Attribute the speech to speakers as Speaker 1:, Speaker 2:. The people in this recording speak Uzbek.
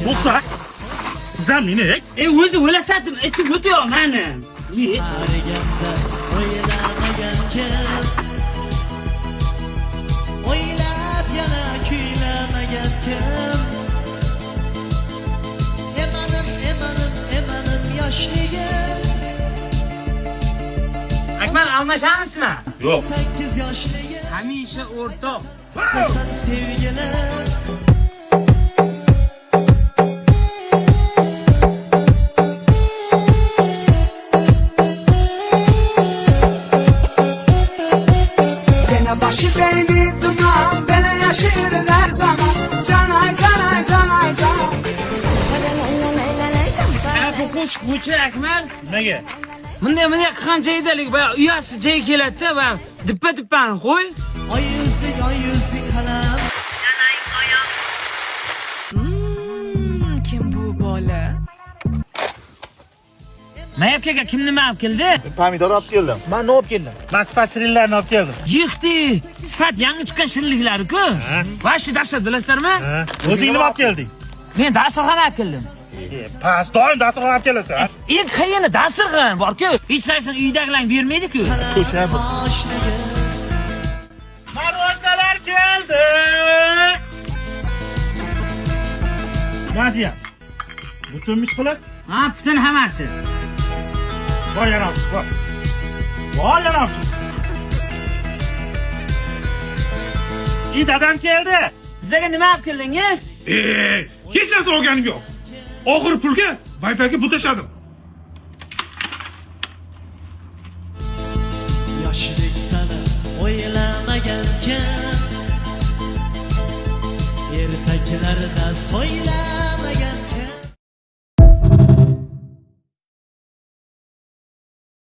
Speaker 1: To'xta. Zaminek.
Speaker 2: O'zi o'lasatim, ichib o'tyapman.
Speaker 3: Qariganda o'ylamagan kim, o'ylab yana kuylamagan kim. Emanim yoshligim.
Speaker 2: Akmal almashamizmi?
Speaker 1: Yo'q.
Speaker 3: 8 yoshligim.
Speaker 2: Hamisha o'rtoq.
Speaker 3: Sen sevgilim.
Speaker 4: Başı beni duman, beni yaşırır her zaman. Canay, canay, canay, canay.
Speaker 2: Bu qo'shiq bo'yicha Akmal.
Speaker 1: Nimaga?
Speaker 2: Bunday qilgan joydalik va uyasi joy keladi-da va dippa-dippani qo'y.
Speaker 3: Ay yüzlü kalam.
Speaker 5: Kim bu bola?
Speaker 2: Mayapkaga kim nima olib keldi?
Speaker 1: Pomidor olib keldim. Men nima olib keldim? Men sifat shirinlarni olib keldim.
Speaker 2: Yixti, sifat yangi chiqqan shirinliklari-ku. Va shu dastur bilasizlarmi?
Speaker 1: O'zing nima olib kelding?
Speaker 2: Men dasturxon olib keldim.
Speaker 1: Pas doim dasturxon olib kelasan.
Speaker 2: Eng qiyini dasturxon bor-ku. Hech narsani uydagilar bermaydi-ku.
Speaker 1: To'shab. Marvashlar keldi. Najiya. Butunmi ishqilib?
Speaker 2: Ha, butun hammasi.
Speaker 1: Voy yaram, voy. Voy yaram. Dadam keldi.
Speaker 2: Sizga nima olib keldingiz?
Speaker 6: Hech narsa olganim yo'q. Oxir pulga Wi-Fi'ga pul tashladim.
Speaker 3: Yoshlik sana o'ylamagan kim, ertaklarda so'ylamagan